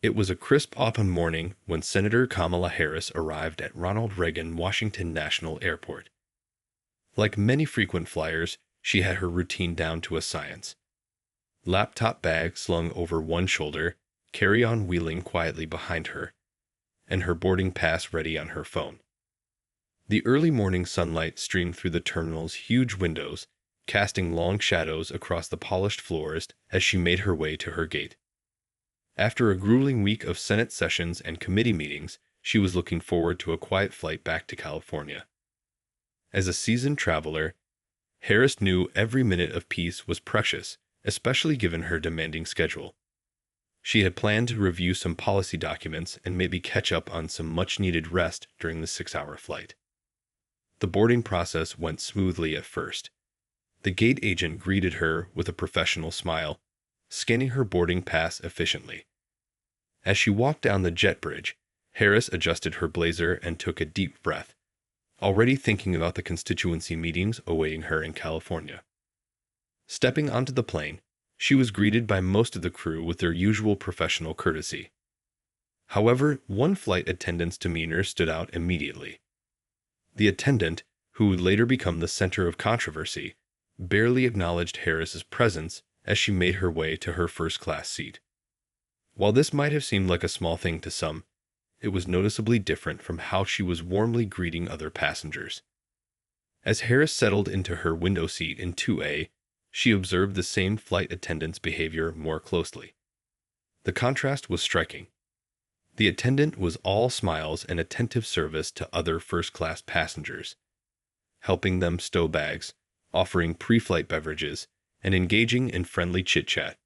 It was a crisp autumn morning when Senator Kamala Harris arrived at Ronald Reagan Washington National Airport. Like many frequent flyers, she had her routine down to a science. Laptop bag slung over one shoulder, carry-on wheeling quietly behind her, and her boarding pass ready on her phone. The early morning sunlight streamed through the terminal's huge windows, casting long shadows across the polished floors as she made her way to her gate. After a grueling week of Senate sessions and committee meetings, she was looking forward to a quiet flight back to California. As a seasoned traveler, Harris knew every minute of peace was precious, especially given her demanding schedule. She had planned to review some policy documents and maybe catch up on some much-needed rest during the 6-hour flight. The boarding process went smoothly at first. The gate agent greeted her with a professional smile, scanning her boarding pass efficiently. As she walked down the jet bridge, Harris adjusted her blazer and took a deep breath, already thinking about the constituency meetings awaiting her in California. Stepping onto the plane, she was greeted by most of the crew with their usual professional courtesy. However, one flight attendant's demeanor stood out immediately. The attendant, who would later become the center of controversy, barely acknowledged Harris's presence as she made her way to her first-class seat. While this might have seemed like a small thing to some, it was noticeably different from how she was warmly greeting other passengers. As Harris settled into her window seat in 2A, she observed the same flight attendant's behavior more closely. The contrast was striking. The attendant was all smiles and attentive service to other first-class passengers, helping them stow bags, offering pre-flight beverages, and engaging in friendly chit-chat.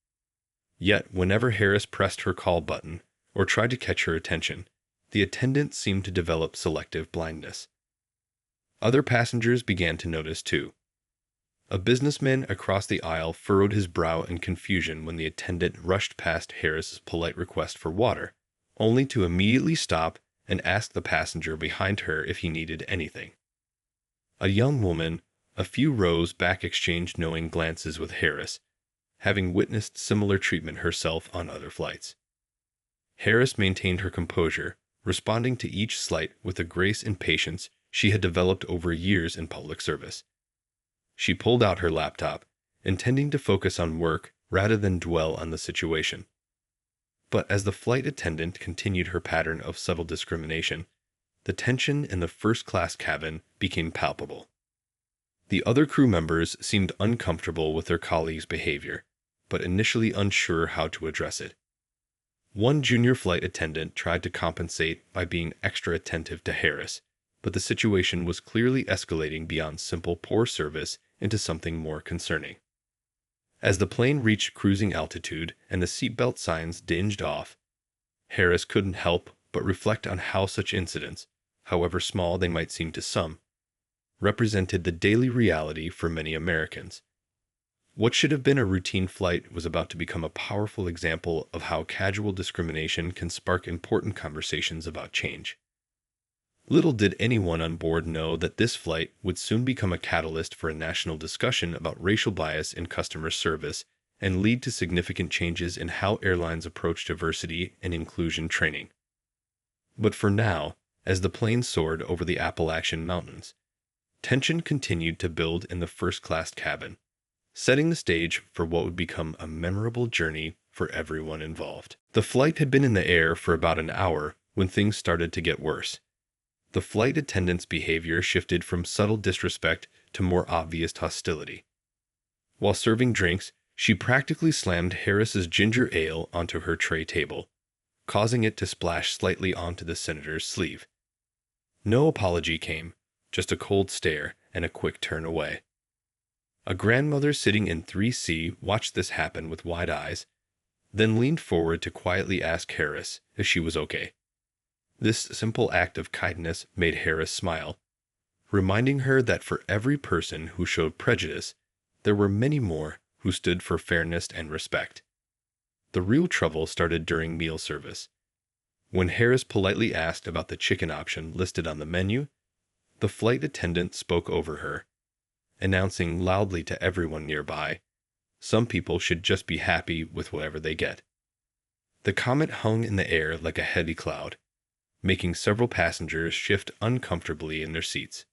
Yet, whenever Harris pressed her call button or tried to catch her attention, the attendant seemed to develop selective blindness. Other passengers began to notice too. A businessman across the aisle furrowed his brow in confusion when the attendant rushed past Harris's polite request for water, only to immediately stop and ask the passenger behind her if he needed anything. A young woman, a few rows back, exchanged knowing glances with Harris, having witnessed similar treatment herself on other flights. Harris maintained her composure, responding to each slight with the grace and patience she had developed over years in public service. She pulled out her laptop, intending to focus on work rather than dwell on the situation. But as the flight attendant continued her pattern of subtle discrimination, the tension in the first-class cabin became palpable. The other crew members seemed uncomfortable with their colleagues' behavior, but initially unsure how to address it. One junior flight attendant tried to compensate by being extra attentive to Harris, but the situation was clearly escalating beyond simple poor service into something more concerning. As the plane reached cruising altitude and the seatbelt signs dinged off, Harris couldn't help but reflect on how such incidents, however small they might seem to some, represented the daily reality for many Americans. What should have been a routine flight was about to become a powerful example of how casual discrimination can spark important conversations about change. Little did anyone on board know that this flight would soon become a catalyst for a national discussion about racial bias in customer service and lead to significant changes in how airlines approach diversity and inclusion training. But for now, as the plane soared over the Appalachian Mountains, tension continued to build in the first-class cabin, setting the stage for what would become a memorable journey for everyone involved. The flight had been in the air for about an hour when things started to get worse. The flight attendant's behavior shifted from subtle disrespect to more obvious hostility. While serving drinks, she practically slammed Harris's ginger ale onto her tray table, causing it to splash slightly onto the senator's sleeve. No apology came, just a cold stare and a quick turn away. A grandmother sitting in 3C watched this happen with wide eyes, then leaned forward to quietly ask Harris if she was okay. This simple act of kindness made Harris smile, reminding her that for every person who showed prejudice, there were many more who stood for fairness and respect. The real trouble started during meal service. When Harris politely asked about the chicken option listed on the menu, the flight attendant spoke over her, announcing loudly to everyone nearby, "Some people should just be happy with whatever they get." The comet hung in the air like a heavy cloud, making several passengers shift uncomfortably in their seats.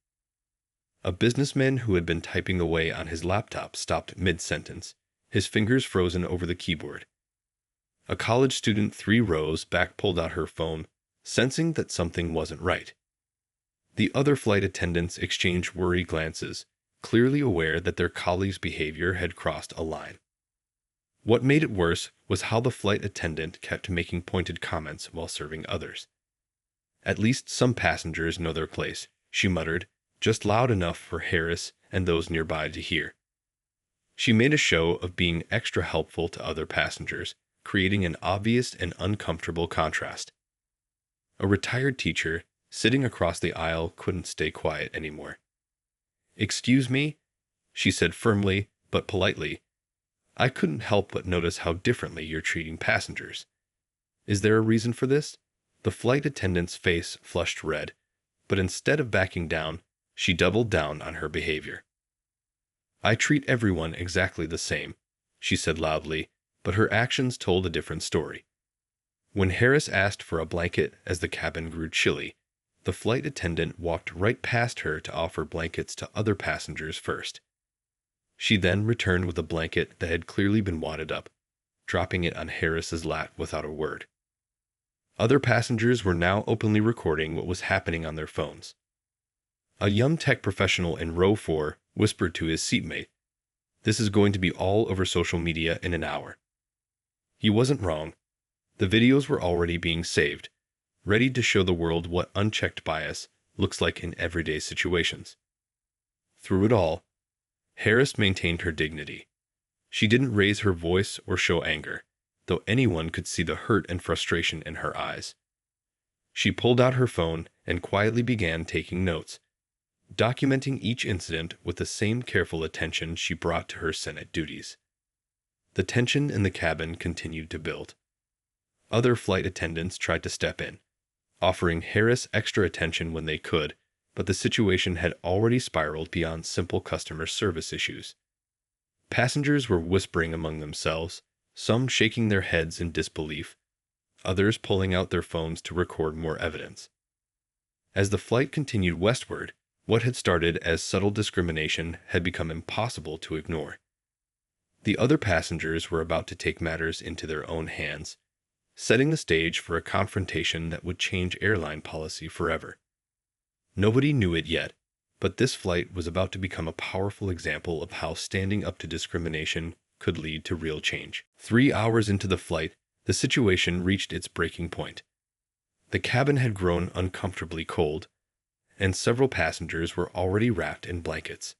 A businessman who had been typing away on his laptop stopped mid-sentence, his fingers frozen over the keyboard. A college student 3 rows back pulled out her phone, sensing that something wasn't right. The other flight attendants exchanged worried glances, clearly aware that their colleague's behavior had crossed a line. What made it worse was how the flight attendant kept making pointed comments while serving others. "At least some passengers know their place," she muttered, just loud enough for Harris and those nearby to hear. She made a show of being extra helpful to other passengers, creating an obvious and uncomfortable contrast. A retired teacher, sitting across the aisle, couldn't stay quiet anymore. "Excuse me," she said firmly but politely. "I couldn't help but notice how differently you're treating passengers. Is there a reason for this?" The flight attendant's face flushed red, but instead of backing down, she doubled down on her behavior. "I treat everyone exactly the same," she said loudly, but her actions told a different story. When Harris asked for a blanket as the cabin grew chilly, the flight attendant walked right past her to offer blankets to other passengers first. She then returned with a blanket that had clearly been wadded up, dropping it on Harris's lap without a word. Other passengers were now openly recording what was happening on their phones. A young tech professional in row 4 whispered to his seatmate, "This is going to be all over social media in an hour." He wasn't wrong. The videos were already being saved, ready to show the world what unchecked bias looks like in everyday situations. Through it all, Harris maintained her dignity. She didn't raise her voice or show anger, though anyone could see the hurt and frustration in her eyes. She pulled out her phone and quietly began taking notes, documenting each incident with the same careful attention she brought to her Senate duties. The tension in the cabin continued to build. Other flight attendants tried to step in, offering Harris extra attention when they could, but the situation had already spiraled beyond simple customer service issues. Passengers were whispering among themselves, some shaking their heads in disbelief, others pulling out their phones to record more evidence. As the flight continued westward, what had started as subtle discrimination had become impossible to ignore. The other passengers were about to take matters into their own hands, setting the stage for a confrontation that would change airline policy forever. Nobody knew it yet, but this flight was about to become a powerful example of how standing up to discrimination could lead to real change. 3 hours into the flight, the situation reached its breaking point. The cabin had grown uncomfortably cold, and several passengers were already wrapped in blankets.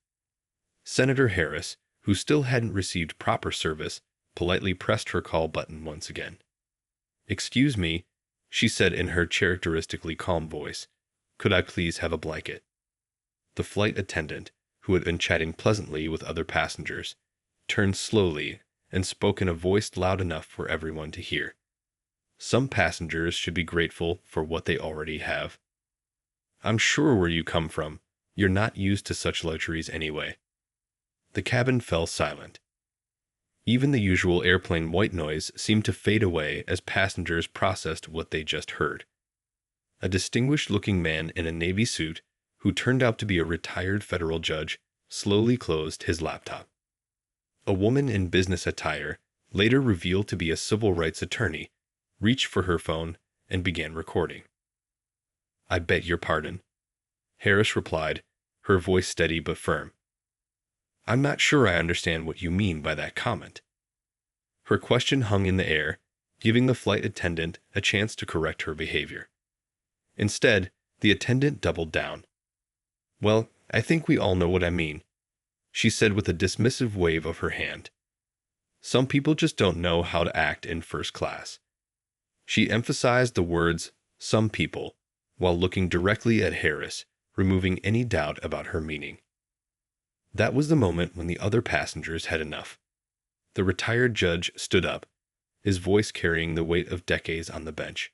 Senator Harris, who still hadn't received proper service, politely pressed her call button once again. "Excuse me," she said in her characteristically calm voice, "could I please have a blanket?" The flight attendant, who had been chatting pleasantly with other passengers, turned slowly and spoke in a voice loud enough for everyone to hear. "Some passengers should be grateful for what they already have. I'm sure where you come from, you're not used to such luxuries anyway." The cabin fell silent. Even the usual airplane white noise seemed to fade away as passengers processed what they just heard. A distinguished-looking man in a navy suit, who turned out to be a retired federal judge, slowly closed his laptop. A woman in business attire, later revealed to be a civil rights attorney, reached for her phone and began recording. "I beg your pardon," Harris replied, her voice steady but firm. "I'm not sure I understand what you mean by that comment." Her question hung in the air, giving the flight attendant a chance to correct her behavior. Instead, the attendant doubled down. "Well, I think we all know what I mean," she said with a dismissive wave of her hand. "Some people just don't know how to act in first class." She emphasized the words, "some people," while looking directly at Harris, removing any doubt about her meaning. That was the moment when the other passengers had enough. The retired judge stood up, his voice carrying the weight of decades on the bench.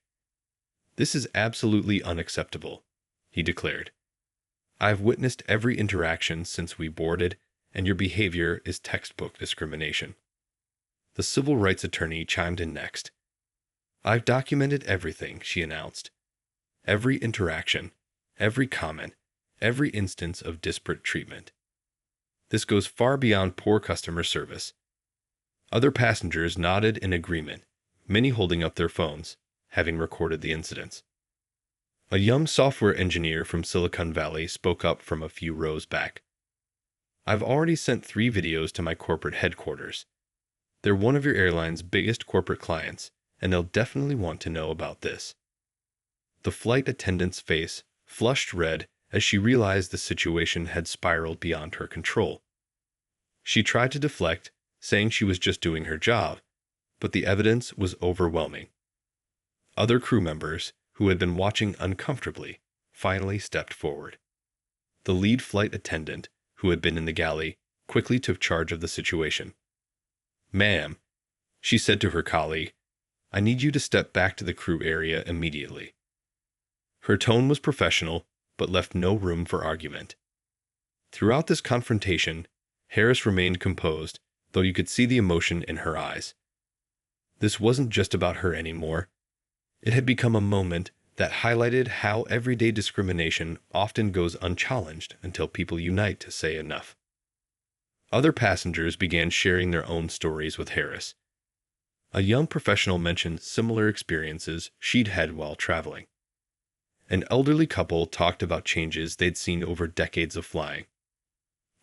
"This is absolutely unacceptable," he declared. "I've witnessed every interaction since we boarded, and your behavior is textbook discrimination." The civil rights attorney chimed in next. "I've documented everything," she announced. "Every interaction, every comment, every instance of disparate treatment. This goes far beyond poor customer service." Other passengers nodded in agreement, many holding up their phones, having recorded the incidents. A young software engineer from Silicon Valley spoke up from a few rows back. "I've already sent 3 videos to my corporate headquarters. They're one of your airline's biggest corporate clients, and they'll definitely want to know about this." The flight attendant's face flushed red as she realized the situation had spiraled beyond her control. She tried to deflect, saying she was just doing her job, but the evidence was overwhelming. Other crew members, who had been watching uncomfortably, finally stepped forward. The lead flight attendant, who had been in the galley, quickly took charge of the situation. "Ma'am," she said to her colleague, "I need you to step back to the crew area immediately." Her tone was professional, but left no room for argument. Throughout this confrontation, Harris remained composed, though you could see the emotion in her eyes. This wasn't just about her anymore. It had become a moment that highlighted how everyday discrimination often goes unchallenged until people unite to say enough. Other passengers began sharing their own stories with Harris. A young professional mentioned similar experiences she'd had while traveling. An elderly couple talked about changes they'd seen over decades of flying.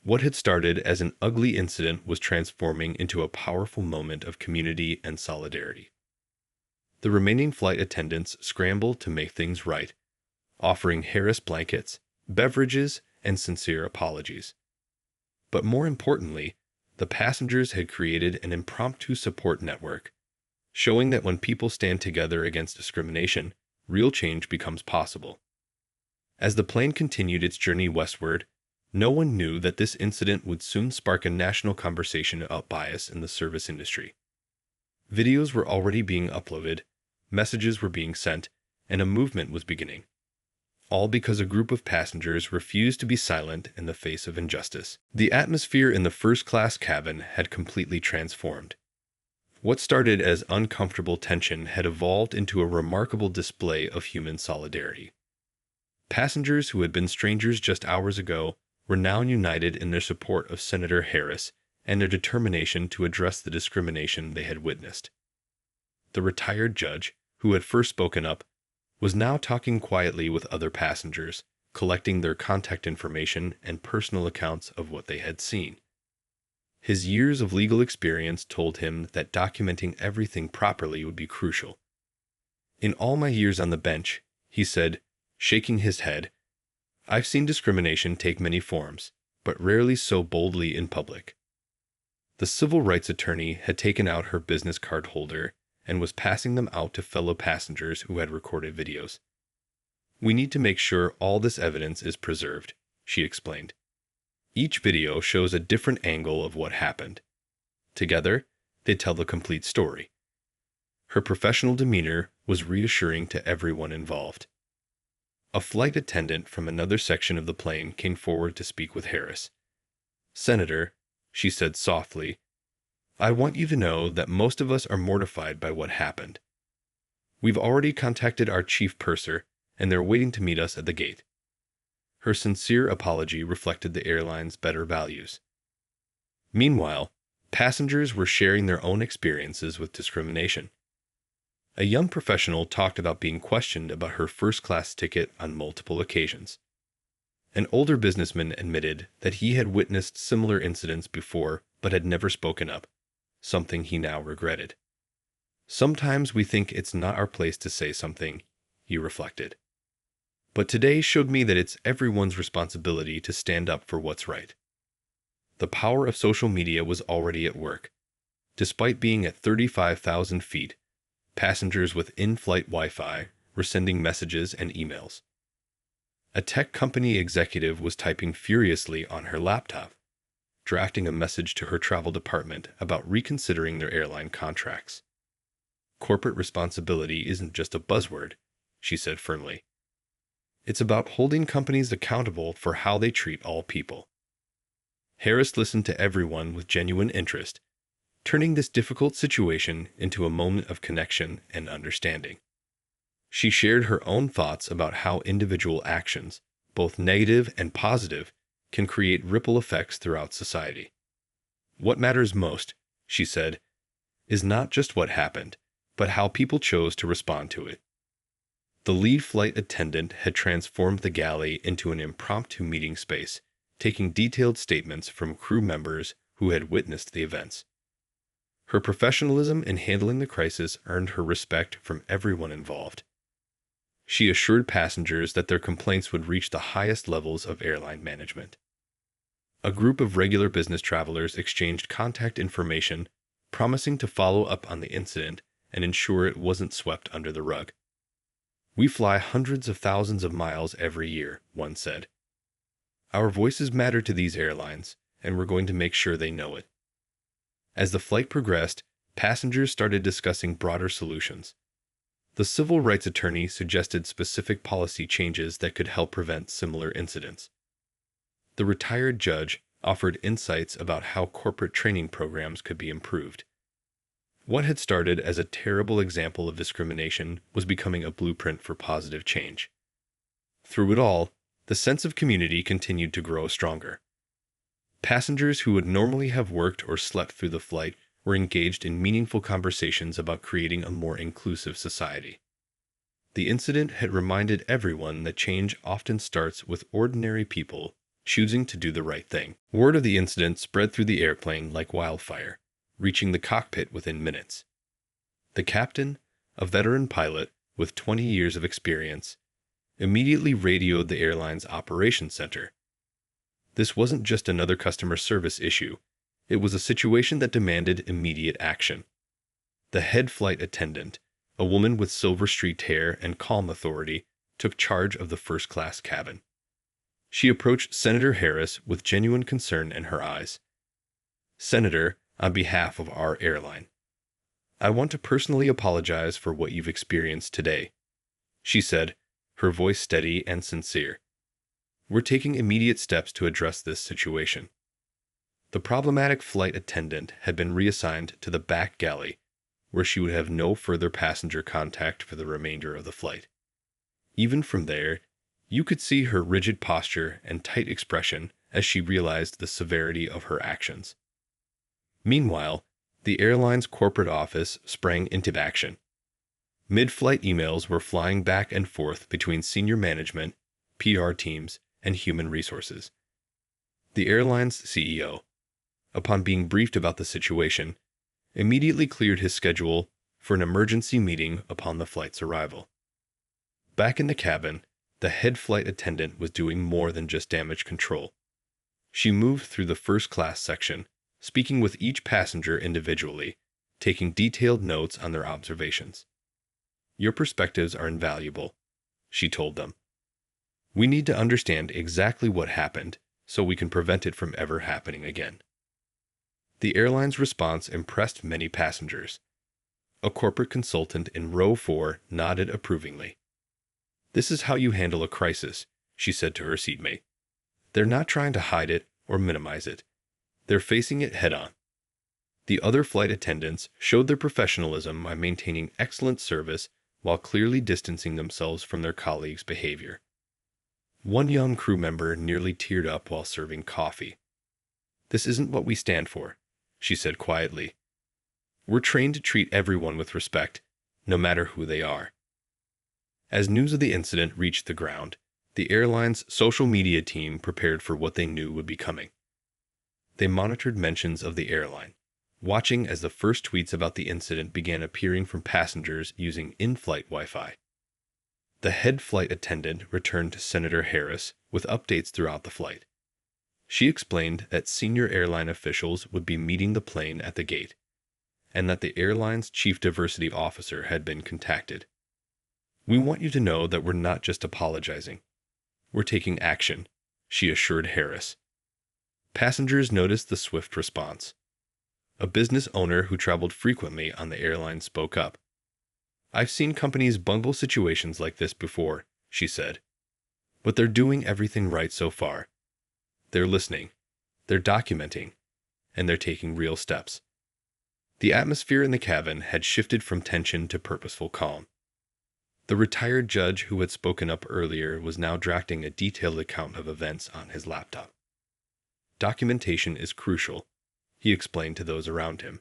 What had started as an ugly incident was transforming into a powerful moment of community and solidarity. The remaining flight attendants scrambled to make things right, offering Harris blankets, beverages, and sincere apologies. But more importantly, the passengers had created an impromptu support network, showing that when people stand together against discrimination, real change becomes possible. As the plane continued its journey westward, no one knew that this incident would soon spark a national conversation about bias in the service industry. Videos were already being uploaded, messages were being sent, and a movement was beginning. All because a group of passengers refused to be silent in the face of injustice. The atmosphere in the first-class cabin had completely transformed. What started as uncomfortable tension had evolved into a remarkable display of human solidarity. Passengers who had been strangers just hours ago were now united in their support of Senator Harris and their determination to address the discrimination they had witnessed. The retired judge, who had first spoken up, was now talking quietly with other passengers, collecting their contact information and personal accounts of what they had seen. His years of legal experience told him that documenting everything properly would be crucial. "In all my years on the bench," he said, shaking his head, "I've seen discrimination take many forms, but rarely so boldly in public." The civil rights attorney had taken out her business card holder and was passing them out to fellow passengers who had recorded videos. "We need to make sure all this evidence is preserved," she explained. "Each video shows a different angle of what happened. Together, they tell the complete story." Her professional demeanor was reassuring to everyone involved. A flight attendant from another section of the plane came forward to speak with Harris. "Senator," she said softly, "I want you to know that most of us are mortified by what happened. We've already contacted our chief purser, and they're waiting to meet us at the gate." Her sincere apology reflected the airline's better values. Meanwhile, passengers were sharing their own experiences with discrimination. A young professional talked about being questioned about her first-class ticket on multiple occasions. An older businessman admitted that he had witnessed similar incidents before but had never spoken up, something he now regretted. "Sometimes we think it's not our place to say something," he reflected. "But today showed me that it's everyone's responsibility to stand up for what's right." The power of social media was already at work. Despite being at 35,000 feet, passengers with in-flight Wi-Fi were sending messages and emails. A tech company executive was typing furiously on her laptop, drafting a message to her travel department about reconsidering their airline contracts. "Corporate responsibility isn't just a buzzword," she said firmly. "It's about holding companies accountable for how they treat all people." Harris listened to everyone with genuine interest, turning this difficult situation into a moment of connection and understanding. She shared her own thoughts about how individual actions, both negative and positive, can create ripple effects throughout society. What matters most, she said, is not just what happened, but how people chose to respond to it. The lead flight attendant had transformed the galley into an impromptu meeting space, taking detailed statements from crew members who had witnessed the events. Her professionalism in handling the crisis earned her respect from everyone involved. She assured passengers that their complaints would reach the highest levels of airline management. A group of regular business travelers exchanged contact information, promising to follow up on the incident and ensure it wasn't swept under the rug. "We fly hundreds of thousands of miles every year," one said. "Our voices matter to these airlines, and we're going to make sure they know it." As the flight progressed, passengers started discussing broader solutions. The civil rights attorney suggested specific policy changes that could help prevent similar incidents. The retired judge offered insights about how corporate training programs could be improved. What had started as a terrible example of discrimination was becoming a blueprint for positive change. Through it all, the sense of community continued to grow stronger. Passengers who would normally have worked or slept through the flight were engaged in meaningful conversations about creating a more inclusive society. The incident had reminded everyone that change often starts with ordinary people choosing to do the right thing. Word of the incident spread through the airplane like wildfire, reaching the cockpit within minutes. The captain, a veteran pilot with 20 years of experience, immediately radioed the airline's operations center. This wasn't just another customer service issue. It was a situation that demanded immediate action. The head flight attendant, a woman with silver streaked hair and calm authority, took charge of the first-class cabin. She approached Senator Harris with genuine concern in her eyes. "Senator, on behalf of our airline, I want to personally apologize for what you've experienced today," she said, her voice steady and sincere. "We're taking immediate steps to address this situation." The problematic flight attendant had been reassigned to the back galley, where she would have no further passenger contact for the remainder of the flight. Even from there, you could see her rigid posture and tight expression as she realized the severity of her actions. Meanwhile, the airline's corporate office sprang into action. Mid-flight emails were flying back and forth between senior management, PR teams, and human resources. The airline's CEO, upon being briefed about the situation, immediately cleared his schedule for an emergency meeting upon the flight's arrival. Back in the cabin, the head flight attendant was doing more than just damage control. She moved through the first-class section, speaking with each passenger individually, taking detailed notes on their observations. "Your perspectives are invaluable," she told them. "We need to understand exactly what happened so we can prevent it from ever happening again." The airline's response impressed many passengers. A corporate consultant in row 4 nodded approvingly. "This is how you handle a crisis," she said to her seatmate. "They're not trying to hide it or minimize it. They're facing it head-on." The other flight attendants showed their professionalism by maintaining excellent service while clearly distancing themselves from their colleagues' behavior. One young crew member nearly teared up while serving coffee. "This isn't what we stand for," she said quietly. "We're trained to treat everyone with respect, no matter who they are." As news of the incident reached the ground, the airline's social media team prepared for what they knew would be coming. They monitored mentions of the airline, watching as the first tweets about the incident began appearing from passengers using in-flight Wi-Fi. The head flight attendant returned to Senator Harris with updates throughout the flight. She explained that senior airline officials would be meeting the plane at the gate, and that the airline's chief diversity officer had been contacted. "We want you to know that we're not just apologizing. We're taking action," she assured Harris. Passengers noticed the swift response. A business owner who traveled frequently on the airline spoke up. "I've seen companies bungle situations like this before," she said. "But they're doing everything right so far. They're listening, they're documenting, and they're taking real steps." The atmosphere in the cabin had shifted from tension to purposeful calm. The retired judge who had spoken up earlier was now drafting a detailed account of events on his laptop. Documentation is crucial, he explained to those around him.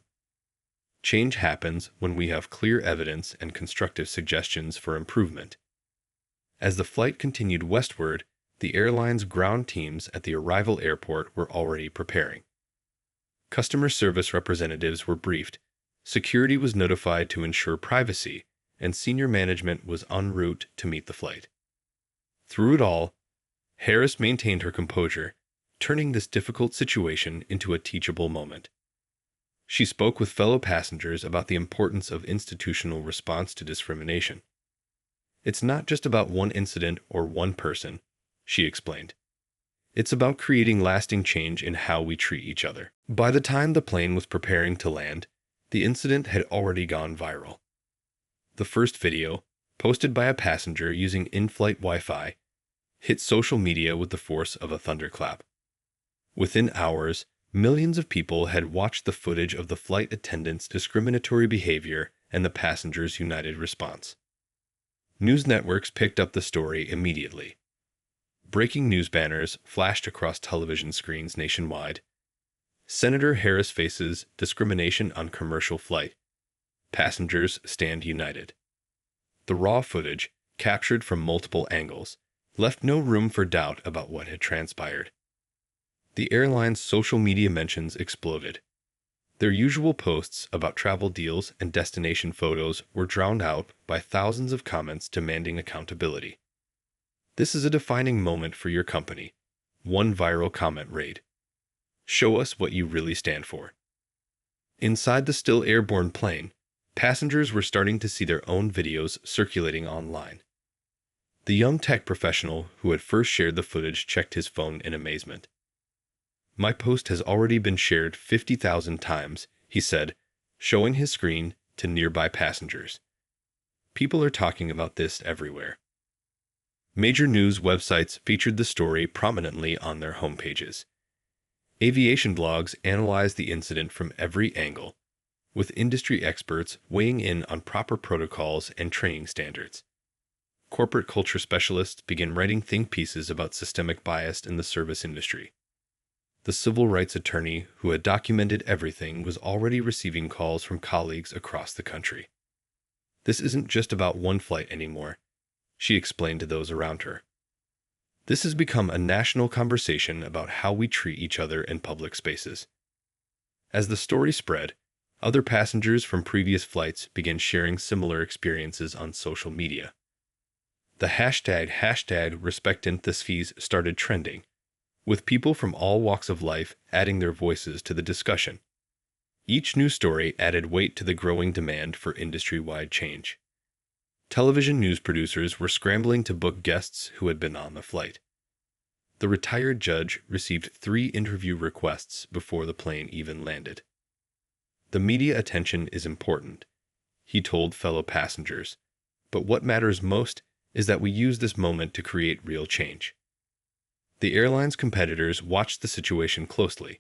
Change happens when we have clear evidence and constructive suggestions for improvement. As the flight continued westward, the airline's ground teams at the arrival airport were already preparing. Customer service representatives were briefed, security was notified to ensure privacy, and senior management was en route to meet the flight. Through it all, Harris maintained her composure, turning this difficult situation into a teachable moment. She spoke with fellow passengers about the importance of institutional response to discrimination. It's not just about one incident or one person, she explained. It's about creating lasting change in how we treat each other. By the time the plane was preparing to land, the incident had already gone viral. The first video, posted by a passenger using in-flight Wi-Fi, hit social media with the force of a thunderclap. Within hours, millions of people had watched the footage of the flight attendant's discriminatory behavior and the passengers' united response. News networks picked up the story immediately. Breaking news banners flashed across television screens nationwide. Senator Harris faces discrimination on commercial flight. Passengers stand united. The raw footage, captured from multiple angles, left no room for doubt about what had transpired. The airline's social media mentions exploded. Their usual posts about travel deals and destination photos were drowned out by thousands of comments demanding accountability. This is a defining moment for your company, one viral comment read. Show us what you really stand for. Inside the still airborne plane, passengers were starting to see their own videos circulating online. The young tech professional who had first shared the footage checked his phone in amazement. My post has already been shared 50,000 times, he said, showing his screen to nearby passengers. People are talking about this everywhere. Major news websites featured the story prominently on their homepages. Aviation blogs analyzed the incident from every angle, with industry experts weighing in on proper protocols and training standards. Corporate culture specialists began writing think pieces about systemic bias in the service industry. The civil rights attorney who had documented everything was already receiving calls from colleagues across the country. This isn't just about one flight anymore, she explained to those around her. This has become a national conversation about how we treat each other in public spaces. As the story spread, other passengers from previous flights began sharing similar experiences on social media. The hashtag #RespectAnthisFees started trending, with people from all walks of life adding their voices to the discussion. Each news story added weight to the growing demand for industry-wide change. Television news producers were scrambling to book guests who had been on the flight. The retired judge received 3 interview requests before the plane even landed. The media attention is important, he told fellow passengers, but what matters most is that we use this moment to create real change. The airline's competitors watched the situation closely,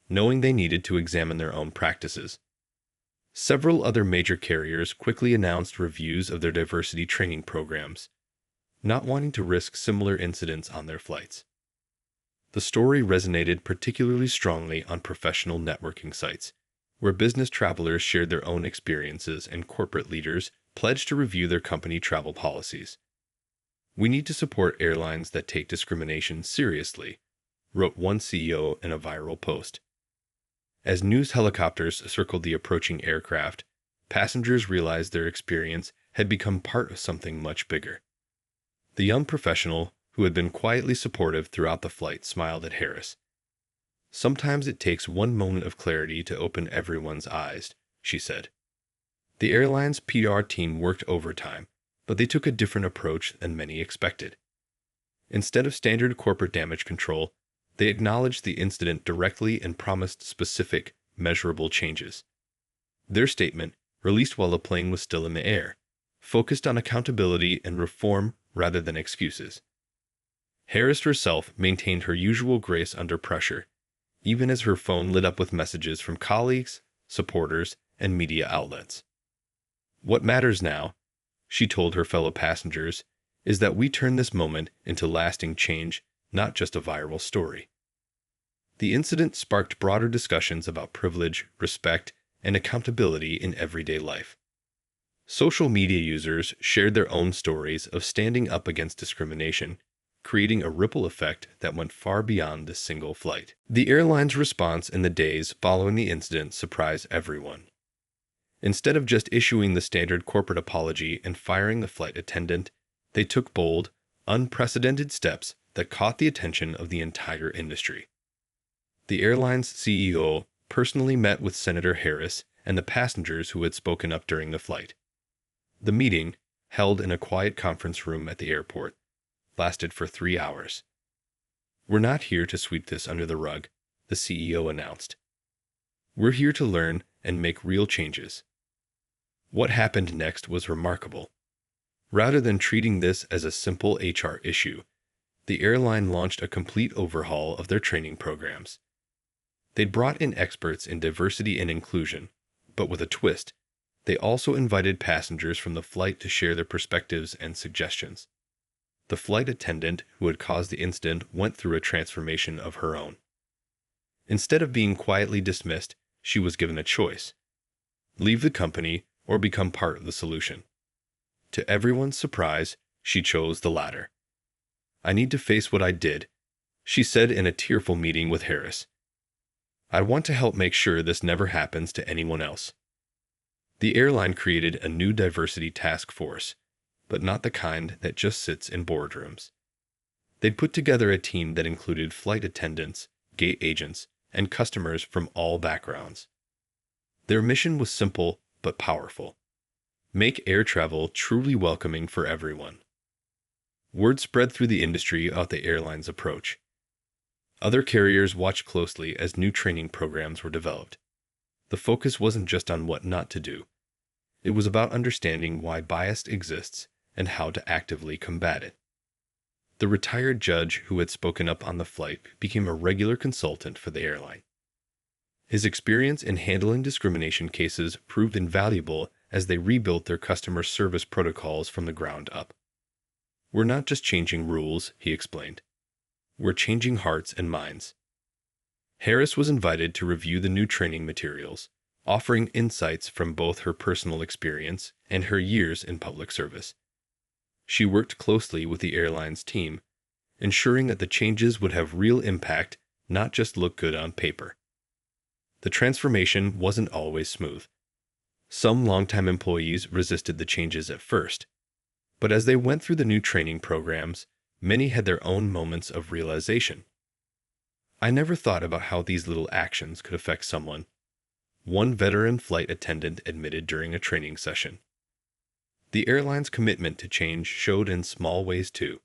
knowing they needed to examine their own practices. Several other major carriers quickly announced reviews of their diversity training programs, not wanting to risk similar incidents on their flights. The story resonated particularly strongly on professional networking sites, where business travelers shared their own experiences and corporate leaders pledged to review their company travel policies. We need to support airlines that take discrimination seriously, wrote one CEO in a viral post. As news helicopters circled the approaching aircraft, passengers realized their experience had become part of something much bigger. The young professional, who had been quietly supportive throughout the flight, smiled at Harris. Sometimes it takes one moment of clarity to open everyone's eyes, she said. The airline's PR team worked overtime, but they took a different approach than many expected. Instead of standard corporate damage control, they acknowledged the incident directly and promised specific, measurable changes. Their statement, released while the plane was still in the air, focused on accountability and reform rather than excuses. Harris herself maintained her usual grace under pressure, even as her phone lit up with messages from colleagues, supporters, and media outlets. What matters now, she told her fellow passengers, is that we turn this moment into lasting change, not just a viral story. The incident sparked broader discussions about privilege, respect, and accountability in everyday life. Social media users shared their own stories of standing up against discrimination, creating a ripple effect that went far beyond this single flight. The airline's response in the days following the incident surprised everyone. Instead of just issuing the standard corporate apology and firing the flight attendant, they took bold, unprecedented steps that caught the attention of the entire industry. The airline's CEO personally met with Senator Harris and the passengers who had spoken up during the flight. The meeting, held in a quiet conference room at the airport, lasted for 3 hours. "We're not here to sweep this under the rug," the CEO announced. "We're here to learn and make real changes." What happened next was remarkable. Rather than treating this as a simple HR issue, the airline launched a complete overhaul of their training programs. They'd brought in experts in diversity and inclusion, but with a twist. They also invited passengers from the flight to share their perspectives and suggestions. The flight attendant who had caused the incident went through a transformation of her own. Instead of being quietly dismissed, she was given a choice: leave the company or become part of the solution. To everyone's surprise, she chose the latter. "I need to face what I did," she said in a tearful meeting with Harris. "I want to help make sure this never happens to anyone else." The airline created a new diversity task force, but not the kind that just sits in boardrooms. They'd put together a team that included flight attendants, gate agents, and customers from all backgrounds. Their mission was simple but powerful: make air travel truly welcoming for everyone. Word spread through the industry about the airline's approach. Other carriers watched closely as new training programs were developed. The focus wasn't just on what not to do. It was about understanding why bias exists and how to actively combat it. The retired judge who had spoken up on the flight became a regular consultant for the airline. His experience in handling discrimination cases proved invaluable as they rebuilt their customer service protocols from the ground up. "We're not just changing rules," he explained. "We're changing hearts and minds." Harris was invited to review the new training materials, offering insights from both her personal experience and her years in public service. She worked closely with the airline's team, ensuring that the changes would have real impact, not just look good on paper. The transformation wasn't always smooth. Some longtime employees resisted the changes at first, but as they went through the new training programs, many had their own moments of realization. "I never thought about how these little actions could affect someone," one veteran flight attendant admitted during a training session. The airline's commitment to change showed in small ways too.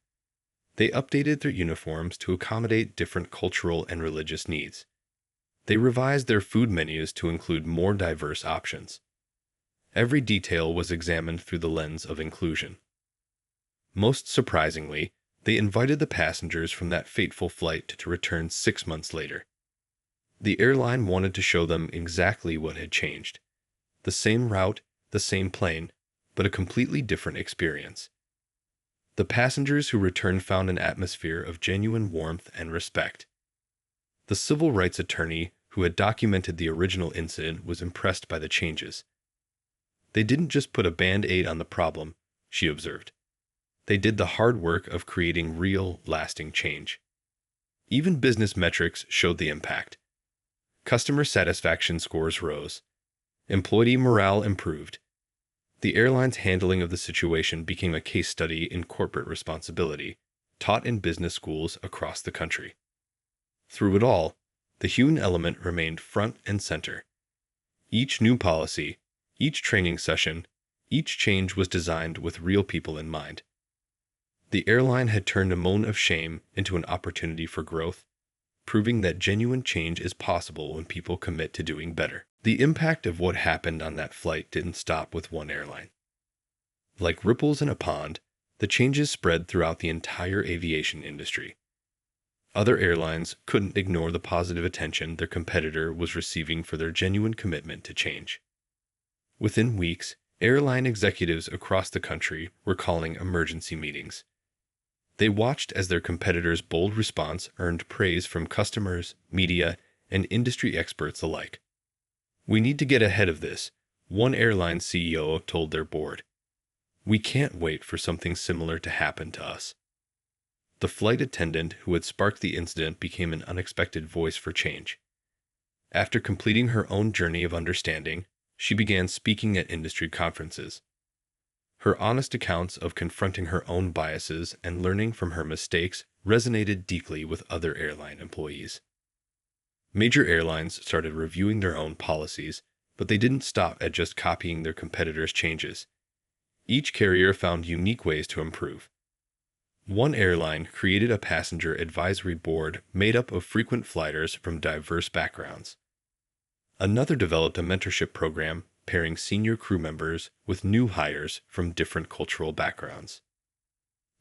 They updated their uniforms to accommodate different cultural and religious needs. They revised their food menus to include more diverse options. Every detail was examined through the lens of inclusion. Most surprisingly, they invited the passengers from that fateful flight to return 6 months later. The airline wanted to show them exactly what had changed: the same route, the same plane, but a completely different experience. The passengers who returned found an atmosphere of genuine warmth and respect. The civil rights attorney who had documented the original incident was impressed by the changes. "They didn't just put a Band-Aid on the problem," she observed. "They did the hard work of creating real, lasting change." Even business metrics showed the impact. Customer satisfaction scores rose. Employee morale improved. The airline's handling of the situation became a case study in corporate responsibility, taught in business schools across the country. Through it all, the human element remained front and center. Each new policy, each training session, each change was designed with real people in mind. The airline had turned a moment of shame into an opportunity for growth, proving that genuine change is possible when people commit to doing better. The impact of what happened on that flight didn't stop with one airline. Like ripples in a pond, the changes spread throughout the entire aviation industry. Other airlines couldn't ignore the positive attention their competitor was receiving for their genuine commitment to change. Within weeks, airline executives across the country were calling emergency meetings. They watched as their competitors' bold response earned praise from customers, media, and industry experts alike. "We need to get ahead of this," one airline CEO told their board. "We can't wait for something similar to happen to us." The flight attendant who had sparked the incident became an unexpected voice for change. After completing her own journey of understanding, she began speaking at industry conferences. Her honest accounts of confronting her own biases and learning from her mistakes resonated deeply with other airline employees. Major airlines started reviewing their own policies, but they didn't stop at just copying their competitors' changes. Each carrier found unique ways to improve. One airline created a passenger advisory board made up of frequent flyers from diverse backgrounds. Another developed a mentorship program pairing senior crew members with new hires from different cultural backgrounds.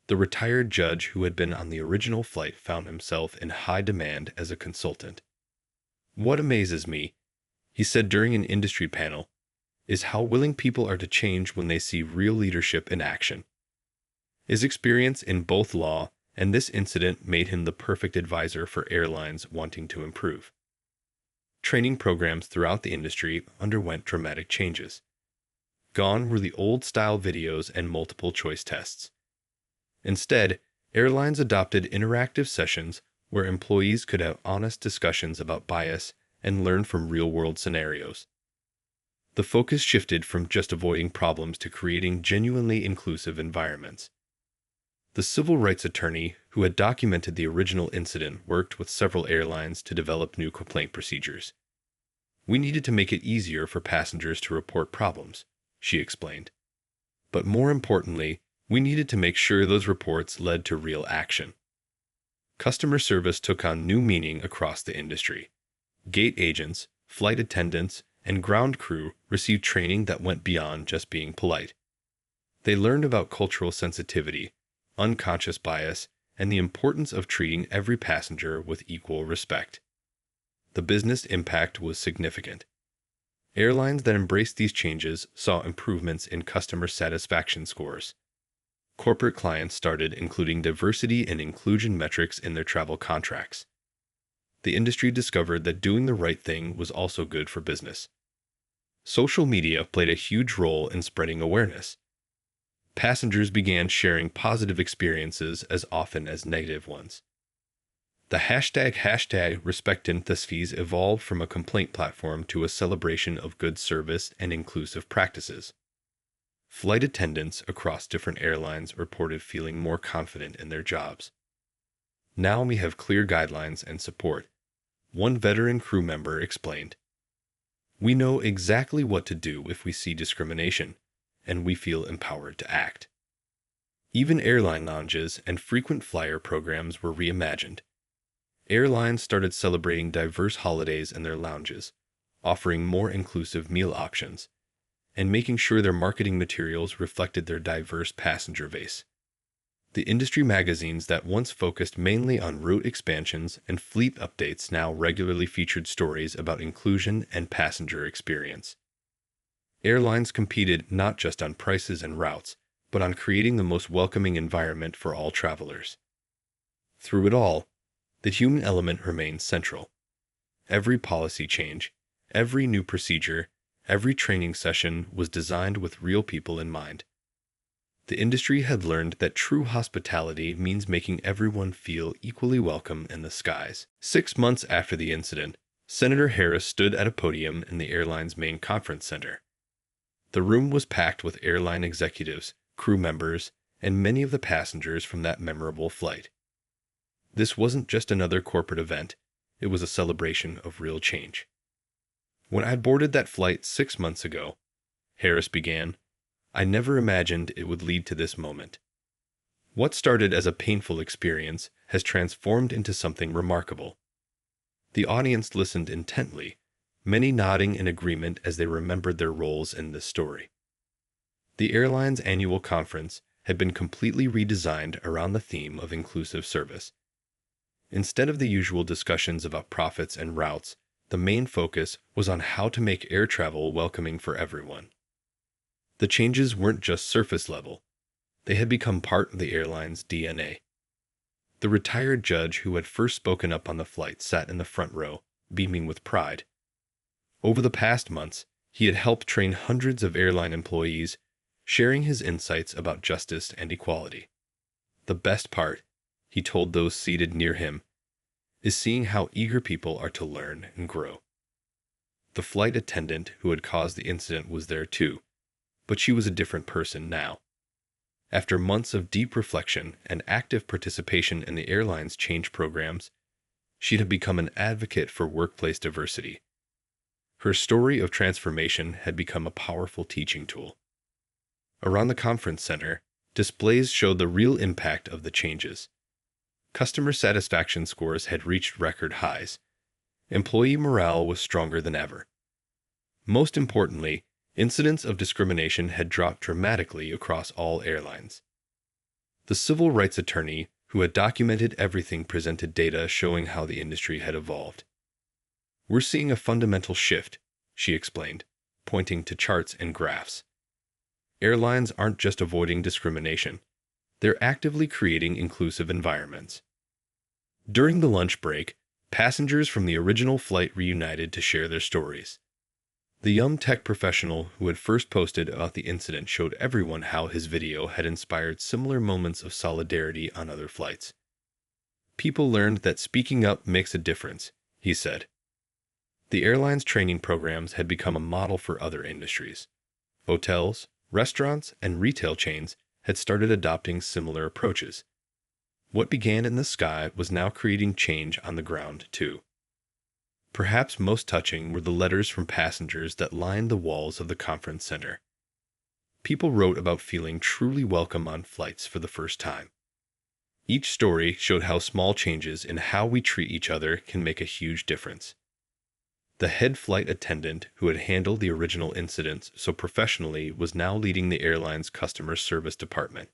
The retired judge who had been on the original flight found himself in high demand as a consultant. "What amazes me," he said during an industry panel, "is how willing people are to change when they see real leadership in action." His experience in both law and this incident made him the perfect advisor for airlines wanting to improve. Training programs throughout the industry underwent dramatic changes. Gone were the old-style videos and multiple-choice tests. Instead, airlines adopted interactive sessions where employees could have honest discussions about bias and learn from real-world scenarios. The focus shifted from just avoiding problems to creating genuinely inclusive environments. The civil rights attorney who had documented the original incident worked with several airlines to develop new complaint procedures. "We needed to make it easier for passengers to report problems," she explained. "But more importantly, we needed to make sure those reports led to real action." Customer service took on new meaning across the industry. Gate agents, flight attendants, and ground crew received training that went beyond just being polite. They learned about cultural sensitivity, unconscious bias, and the importance of treating every passenger with equal respect. The business impact was significant. Airlines that embraced these changes saw improvements in customer satisfaction scores. Corporate clients started including diversity and inclusion metrics in their travel contracts. The industry discovered that doing the right thing was also good for business. Social media played a huge role in spreading awareness. Passengers began sharing positive experiences as often as negative ones. The hashtag #RespectInThesFees evolved from a complaint platform to a celebration of good service and inclusive practices. Flight attendants across different airlines reported feeling more confident in their jobs. "Now we have clear guidelines and support," one veteran crew member explained. "We know exactly what to do if we see discrimination, and we feel empowered to act." Even airline lounges and frequent flyer programs were reimagined. Airlines started celebrating diverse holidays in their lounges, offering more inclusive meal options, and making sure their marketing materials reflected their diverse passenger base. The industry magazines that once focused mainly on route expansions and fleet updates now regularly featured stories about inclusion and passenger experience. Airlines competed not just on prices and routes, but on creating the most welcoming environment for all travelers. Through it all, the human element remained central. Every policy change, every new procedure, every training session was designed with real people in mind. The industry had learned that true hospitality means making everyone feel equally welcome in the skies. 6 months after the incident, Senator Harris stood at a podium in the airline's main conference center. The room was packed with airline executives, crew members, and many of the passengers from that memorable flight. This wasn't just another corporate event, it was a celebration of real change. "When I boarded that flight 6 months ago," Harris began, "I never imagined it would lead to this moment. What started as a painful experience has transformed into something remarkable." The audience listened intently, many nodding in agreement as they remembered their roles in this story. The airline's annual conference had been completely redesigned around the theme of inclusive service. Instead of the usual discussions about profits and routes, the main focus was on how to make air travel welcoming for everyone. The changes weren't just surface level. They had become part of the airline's DNA. The retired judge who had first spoken up on the flight sat in the front row, beaming with pride. Over the past months, he had helped train hundreds of airline employees, sharing his insights about justice and equality. The best part, he told those seated near him, is seeing how eager people are to learn and grow. The flight attendant who had caused the incident was there too, but she was a different person now. After months of deep reflection and active participation in the airline's change programs, she had become an advocate for workplace diversity. Her story of transformation had become a powerful teaching tool. Around the conference center, displays showed the real impact of the changes. Customer satisfaction scores had reached record highs. Employee morale was stronger than ever. Most importantly, incidents of discrimination had dropped dramatically across all airlines. The civil rights attorney who had documented everything presented data showing how the industry had evolved. "We're seeing a fundamental shift," she explained, pointing to charts and graphs. "Airlines aren't just avoiding discrimination. They're actively creating inclusive environments." During the lunch break, passengers from the original flight reunited to share their stories. The young tech professional who had first posted about the incident showed everyone how his video had inspired similar moments of solidarity on other flights. "People learned that speaking up makes a difference," he said. The airline's training programs had become a model for other industries. Hotels, restaurants, and retail chains had started adopting similar approaches. What began in the sky was now creating change on the ground, too. Perhaps most touching were the letters from passengers that lined the walls of the conference center. People wrote about feeling truly welcome on flights for the first time. Each story showed how small changes in how we treat each other can make a huge difference. The head flight attendant who had handled the original incidents so professionally was now leading the airline's customer service department.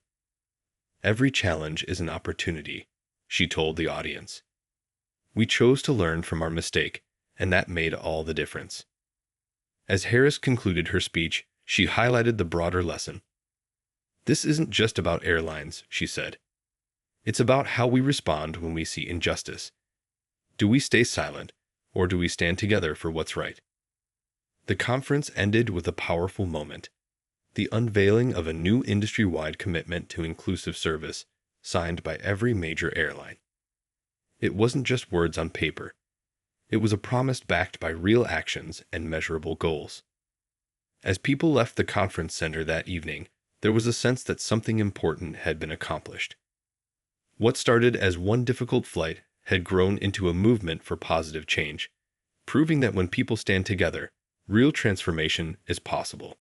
"Every challenge is an opportunity," she told the audience. "We chose to learn from our mistake, and that made all the difference." As Harris concluded her speech, she highlighted the broader lesson. "This isn't just about airlines," she said. "It's about how we respond when we see injustice. Do we stay silent, or do we stand together for what's right?" The conference ended with a powerful moment: the unveiling of a new industry-wide commitment to inclusive service, signed by every major airline. It wasn't just words on paper. It was a promise backed by real actions and measurable goals. As people left the conference center that evening, there was a sense that something important had been accomplished. What started as one difficult flight had grown into a movement for positive change, proving that when people stand together, real transformation is possible.